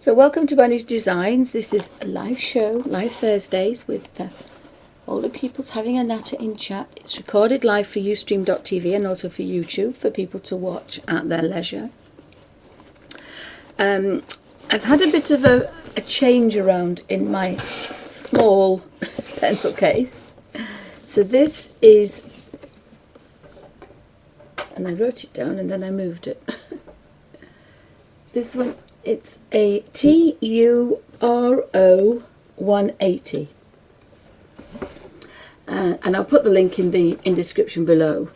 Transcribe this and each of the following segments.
So welcome to Bunny's Designs. This is a live show, live Thursdays with older people's having a natter in chat. It's recorded live for Ustream.tv and also for YouTube for people to watch at their leisure. I've had a bit of a change around in my small pencil case. So this is, and I wrote it down and then I moved it. This one, it's a TURO 180. And I'll put the link in the description below.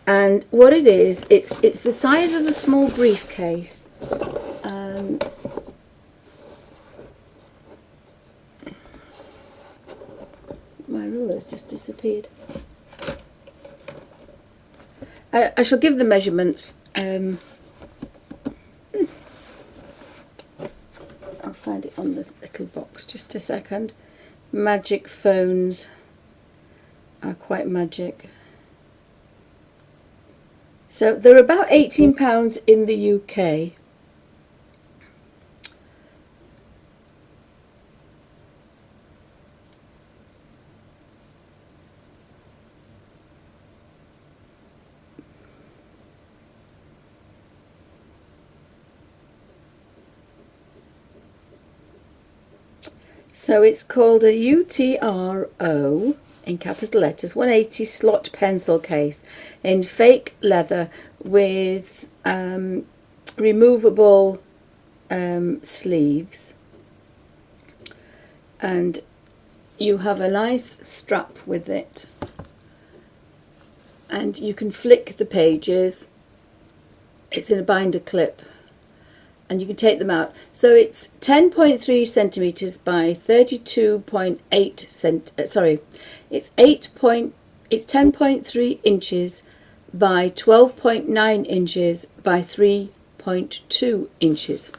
And what it is, it's the size of a small briefcase. My ruler's just disappeared. I shall give the measurements. I'll find it on the little box, just a second. Magic phones are quite magic. So they're about £18 in the UK. So it's called a UTRO in capital letters 180 slot pencil case in fake leather with removable sleeves, and you have a nice strap with it, and you can flick the pages. It's in a binder clip and you can take them out. So it's 10.3 centimeters by 32.8 sorry, it's 10.3 inches by 12.9 inches by 3.2 inches.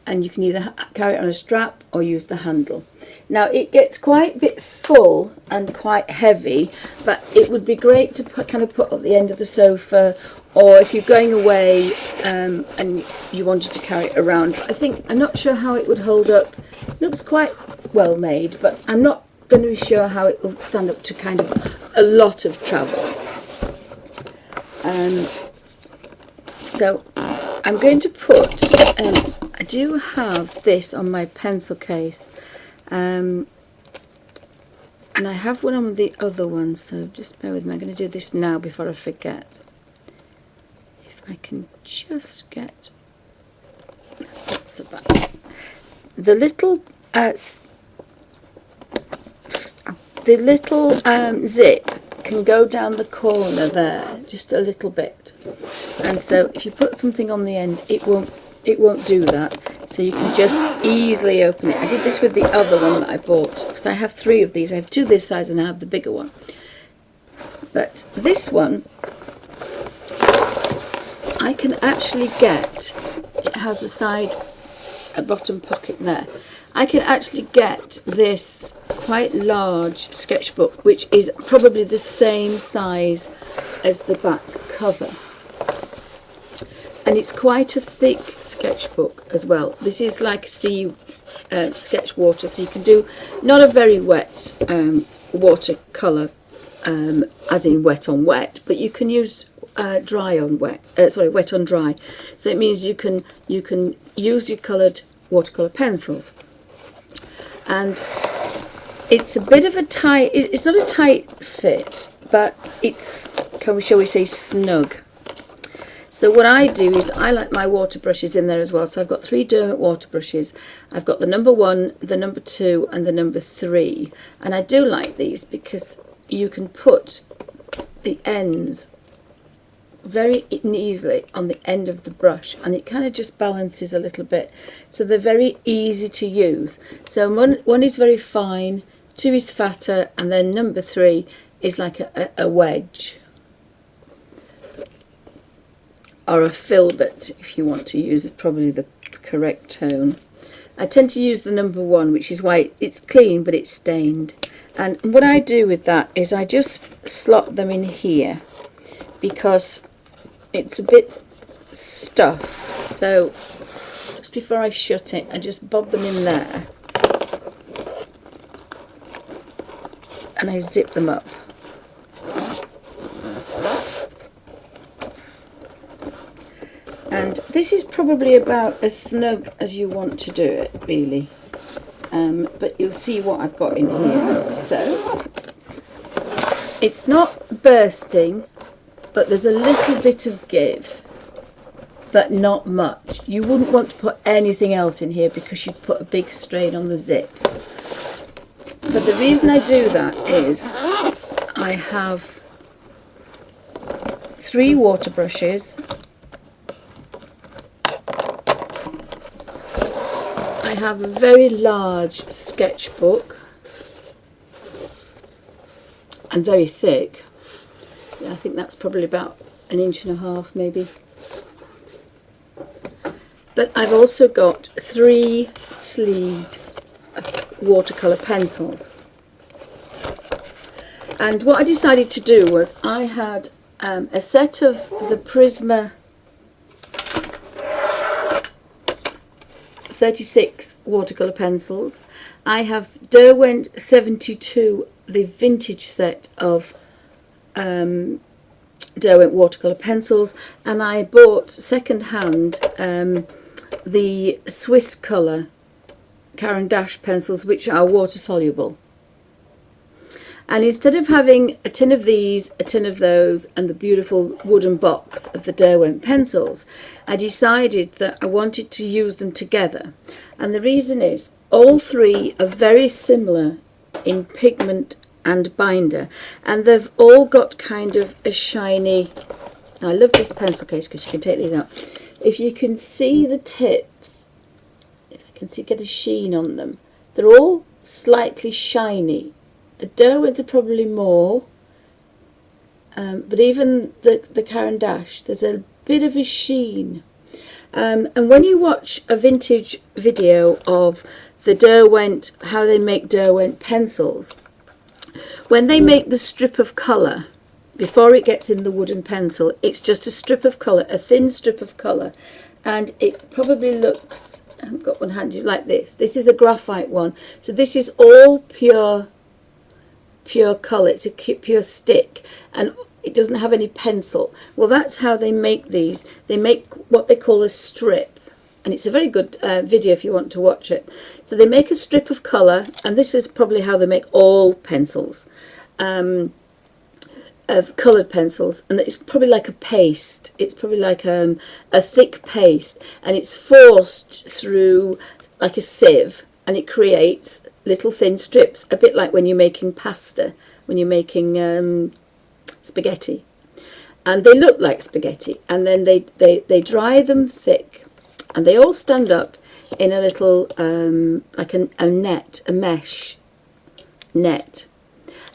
And you can either carry it on a strap or use the handle. Now it gets quite a bit full and quite heavy, but it would be great to put at the end of the sofa, or if you're going away and you wanted to carry it around. I'm not sure how it would hold up. It looks quite well made, but I'm not going to be sure how it will stand up to kind of a lot of travel. So I'm going to put, I do have this on my pencil case, and I have one on the other one, so just bear with me. I'm going to do this now before I forget. If I can just get, that's not so bad. The little zip can go down the corner there just a little bit, and so if you put something on the end, it won't do that. So you can just easily open it. I did this with the other one that I bought, because I have 3 of these. I have 2 this size and I have the bigger one. But this one, I can actually get, it has a bottom pocket there. I can actually get this quite large sketchbook, which is probably the same size as the back cover. And it's quite a thick sketchbook as well. This is like sea sketch water, so you can do not a very wet watercolour, as in wet on wet, but you can use wet on dry. So it means you can use your coloured watercolour pencils. And it's a bit of a tight, it's not a tight fit, but it's, shall we say, snug. So what I do is I like my water brushes in there as well. So I've got 3 Derwent water brushes. I've got the number 1, the number 2 and the number 3. And I do like these because you can put the ends very easily on the end of the brush, and it kind of just balances a little bit. So they're very easy to use. So one is very fine, 2 is fatter, and then number 3 is like a wedge. Or a filbert, if you want to use it, probably the correct tone. I tend to use the number 1, which is why it's clean but it's stained. And what I do with that is I just slot them in here, because it's a bit stuffed. So just before I shut it, I just bob them in there and I zip them up. And this is probably about as snug as you want to do it, really. But you'll see what I've got in here. So it's not bursting, but there's a little bit of give, but not much. You wouldn't want to put anything else in here because you'd put a big strain on the zip. But the reason I do that is I have 3 water brushes. I have a very large sketchbook and very thick. I think that's probably about 1.5 inches maybe. But I've also got 3 sleeves of watercolour pencils. And what I decided to do was I had a set of the Prisma 36 watercolour pencils. I have Derwent 72, the vintage set of Derwent watercolour pencils, and I bought second hand the Swiss Colour Caran d'Ache pencils, which are water soluble. And instead of having a tin of these, a tin of those, and the beautiful wooden box of the Derwent pencils, I decided that I wanted to use them together. And the reason is, all 3 are very similar in pigment and binder, and they've all got kind of a shiny... I love this pencil case because you can take these out. If you can see the tips, if I can see, get a sheen on them, they're all slightly shiny. The Derwents are probably more, but even the Caran d'Ache, there's a bit of a sheen. And when you watch a vintage video of the Derwent, how they make Derwent pencils, when they make the strip of colour, before it gets in the wooden pencil, it's just a strip of colour, a thin strip of colour, and it probably looks, I haven't got one handy, like this. This is a graphite one, so this is all pure colour, it's a pure stick, and it doesn't have any pencil. Well, that's how they make these. They make what they call a strip, and it's a very good video if you want to watch it. So they make a strip of colour, and this is probably how they make all pencils, of coloured pencils, and it's probably like a paste. It's probably like a thick paste, and it's forced through like a sieve, and it creates little thin strips, a bit like when you're making pasta, when you're making spaghetti, and they look like spaghetti, and then they dry them thick, and they all stand up in a little like a net, a mesh net,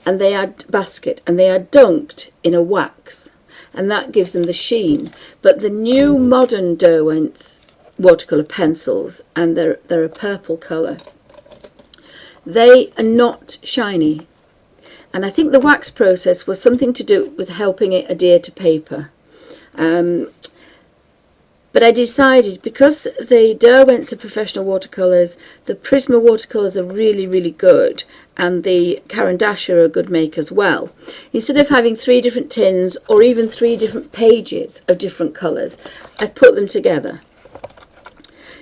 and they are basket, and they are dunked in a wax, and that gives them the sheen. But the new modern Derwent watercolour pencils, and they're a purple colour, they are not shiny, and I think the wax process was something to do with helping it adhere to paper. But I decided, because the Derwents are professional watercolours, the Prisma watercolours are really, really good, and the Caran d'Ache are a good make as well. Instead of having 3 different tins or even 3 different pages of different colours, I've put them together.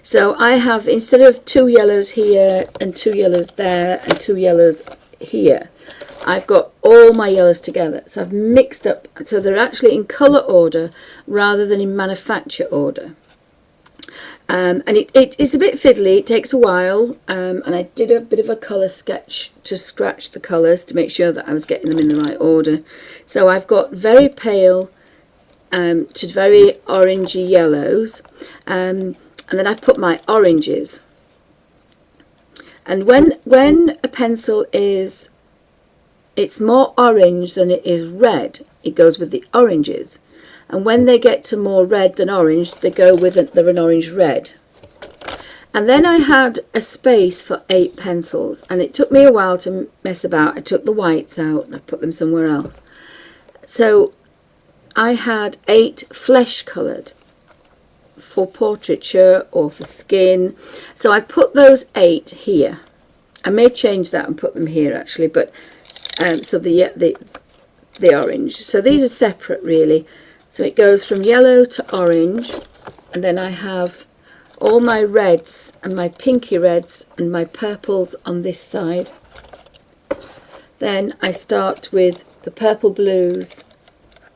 So I have, instead of 2 yellows here and 2 yellows there and 2 yellows here, I've got all my yellows together. So I've mixed up, so they're actually in colour order rather than in manufacture order. And it is a bit fiddly, it takes a while, and I did a bit of a colour sketch to scratch the colours to make sure that I was getting them in the right order. So I've got very pale to very orangey yellows, and then I've put my oranges. And when a pencil is, it's more orange than it is red, it goes with the oranges. And when they get to more red than orange, they go with they're an orange red. And then I had a space for 8 pencils, and it took me a while to mess about. I took the whites out and I put them somewhere else. So I had 8 flesh coloured for portraiture or for skin. So I put those 8 here. I may change that and put them here actually, but so the orange. So these are separate really. So it goes from yellow to orange, and then I have all my reds and my pinky reds and my purples on this side. Then I start with the purple blues,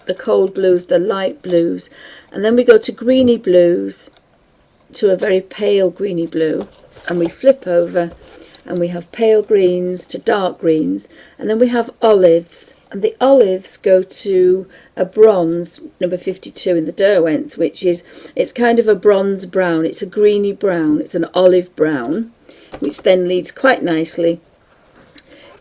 the cold blues, the light blues, and then we go to greeny blues, to a very pale greeny blue, and we flip over and we have pale greens to dark greens, and then we have olives, and the olives go to a bronze, number 52 in the Derwents, which is, it's kind of a bronze brown, it's a greeny brown, it's an olive brown, which then leads quite nicely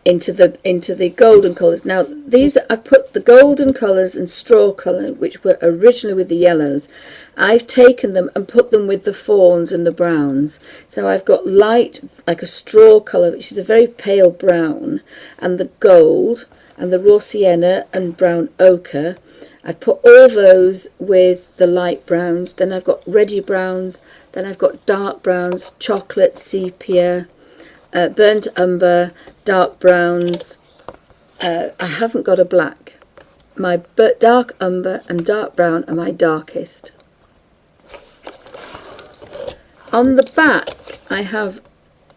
into the golden colours. Now these, I've put the golden colours and straw colour, which were originally with the yellows, I've taken them and put them with the fawns and the browns. So I've got light, like a straw colour, which is a very pale brown, and the gold, and the raw sienna and brown ochre. I put all those with the light browns. Then I've got reddy browns, then I've got dark browns, chocolate, sepia, burnt umber, dark browns. I haven't got a black. My dark umber and dark brown are my darkest. On the back I have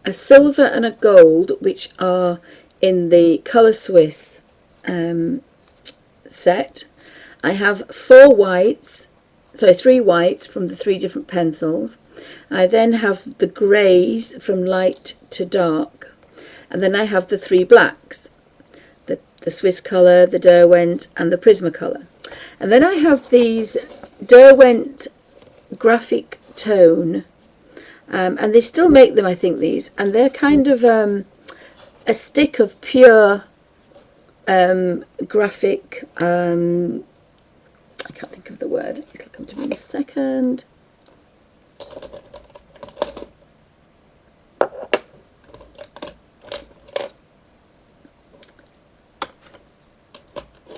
a silver and a gold, which are in the Colour Swiss set. I have 3 whites from the 3 different pencils. I then have the greys from light to dark, and then I have the 3 blacks, the Swiss colour, the Derwent and the Prismacolor. And then I have these Derwent graphic tone, and they still make them, I think, these, and they're kind of a stick of pure graphic, I can't think of the word, it'll come to me in a second.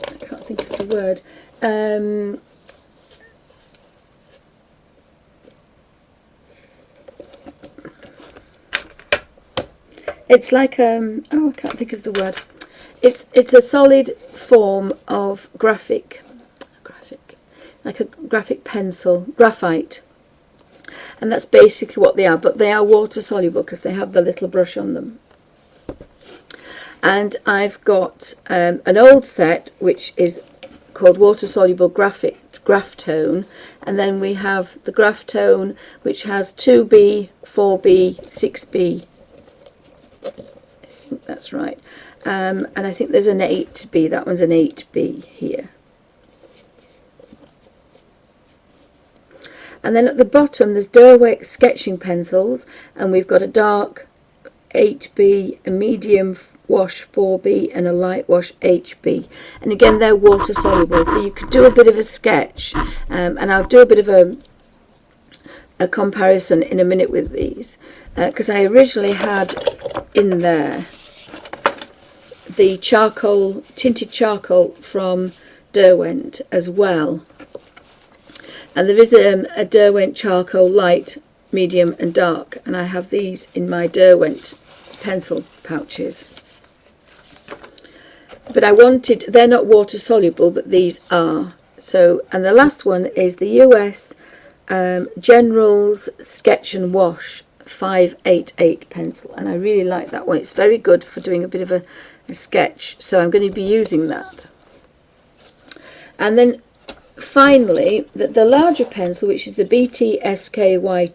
I can't think of the word. It's like oh, I can't think of the word. It's a solid form of graphic, like a graphic pencil, graphite, and that's basically what they are. But they are water soluble because they have the little brush on them. And I've got an old set which is called Water Soluble Graph Tone, and then we have the Graph Tone which has 2B, 4B, 6B. I think that's right. And I think there's an 8B, that one's an 8B here. And then at the bottom there's Derwent sketching pencils, and we've got a dark 8B, a medium wash 4B and a light wash HB, and again they're water soluble, so you could do a bit of a sketch, and I'll do a bit of a comparison in a minute with these, because I originally had in there the charcoal, tinted charcoal from Derwent as well, and there is a Derwent charcoal light, medium and dark, and I have these in my Derwent pencil pouches. But I wanted, they're not water soluble, but these are. So, and the last one is the US General's Sketch and Wash 588 pencil, and I really like that one. It's very good for doing a bit of a sketch, so I'm going to be using that. And then finally the larger pencil, which is the BT SKY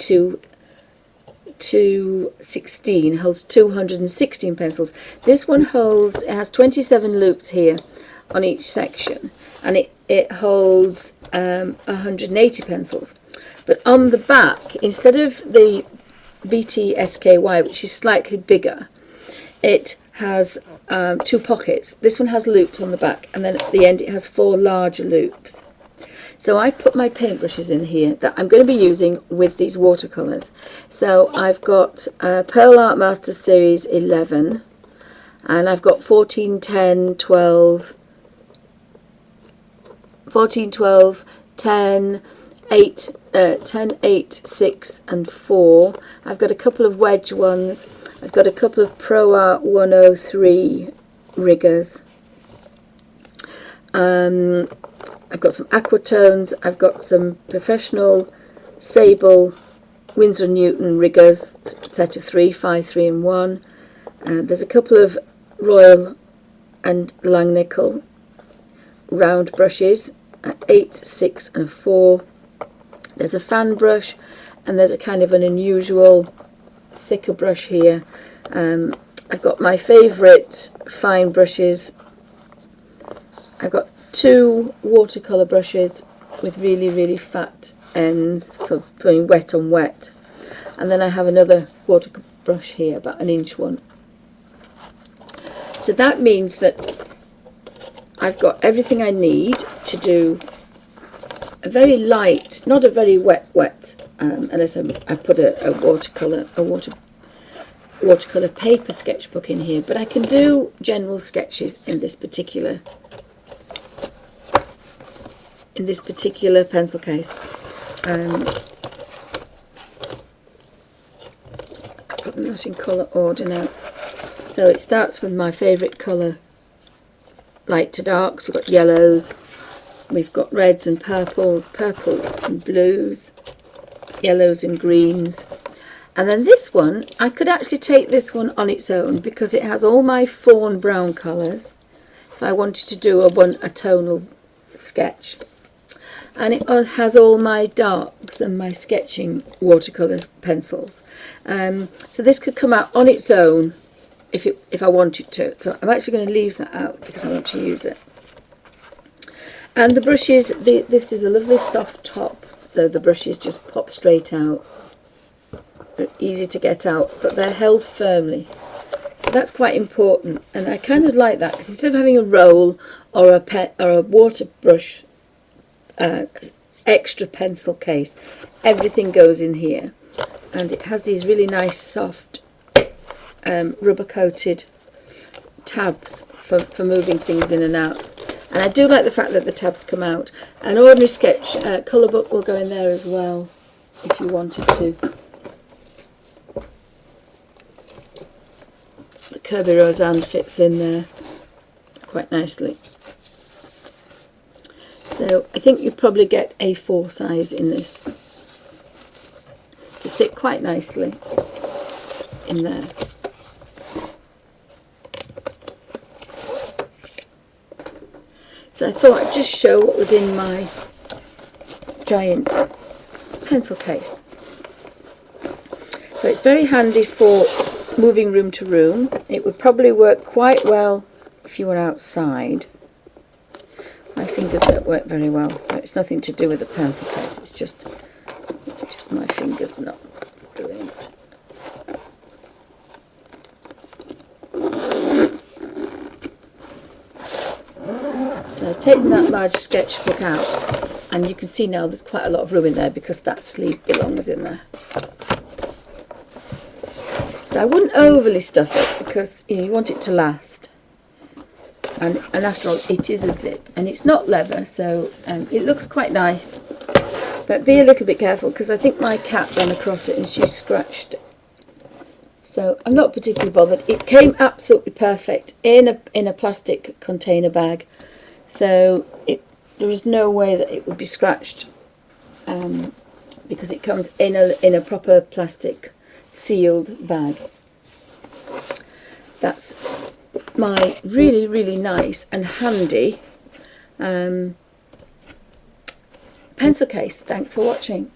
216, holds 216 pencils. This one holds, it has 27 loops here on each section, and it holds 180 pencils. But on the back, instead of the BT SKY, which is slightly bigger, it has 2 pockets. This one has loops on the back, and then at the end it has 4 larger loops. So I put my paintbrushes in here that I'm going to be using with these watercolours. So I've got Pearl Art Masters Series 11, and I've got 14, 10, 12, 14, 12, 10, 10, 8, 6 and 4. I've got a couple of wedge ones. I've got a couple of Pro Art 103 riggers. I've got some Aquatones. I've got some professional Sable Winsor & Newton riggers, set of 3, 5, 3 and 1. There's a couple of Royal and Langnickel round brushes, 8, 6 and 4. There's a fan brush, and there's a kind of an unusual thicker brush here. I've got my favourite fine brushes. I've got 2 watercolour brushes with really fat ends for putting wet on wet, and then I have another water brush here, about 1 inch one. So that means that I've got everything I need to do a very light, not a very wet, unless I put a watercolour paper sketchbook in here, but I can do general sketches in this particular pencil case. I put them out in colour order now. So it starts with my favourite colour, light to darks. We've got yellows, we've got reds and purples and blues, yellows and greens. And then this one, I could actually take this one on its own because it has all my fawn brown colours if I wanted to do a tonal sketch. And it has all my darks and my sketching watercolour pencils. So this could come out on its own if I wanted to. So I'm actually going to leave that out because I want to use it. And the brushes, this is a lovely soft top, so the brushes just pop straight out. They're easy to get out, but they're held firmly. So that's quite important, and I kind of like that because instead of having a roll or a water brush extra pencil case, everything goes in here, and it has these really nice soft rubber coated tabs for moving things in and out. And I do like the fact that the tabs come out. An ordinary sketch colour book will go in there as well if you wanted to. The Kirby Roseanne fits in there quite nicely. So I think you probably get A4 size in this to sit quite nicely in there. So I thought I'd just show what was in my giant pencil case. So it's very handy for moving room to room. It would probably work quite well if you were outside. My fingers don't work very well, so it's nothing to do with the pencil case. It's just my fingers not doing it. So I've taken that large sketchbook out, and you can see now there's quite a lot of room in there because that sleeve belongs in there. So I wouldn't overly stuff it because you want it to last. And after all, it is a zip, and it's not leather, so it looks quite nice. But be a little bit careful because I think my cat ran across it and she scratched it. So I'm not particularly bothered. It came absolutely perfect in a plastic container bag, so there is no way that it would be scratched because it comes in a proper plastic sealed bag. That's my really nice and handy pencil case. Thanks for watching.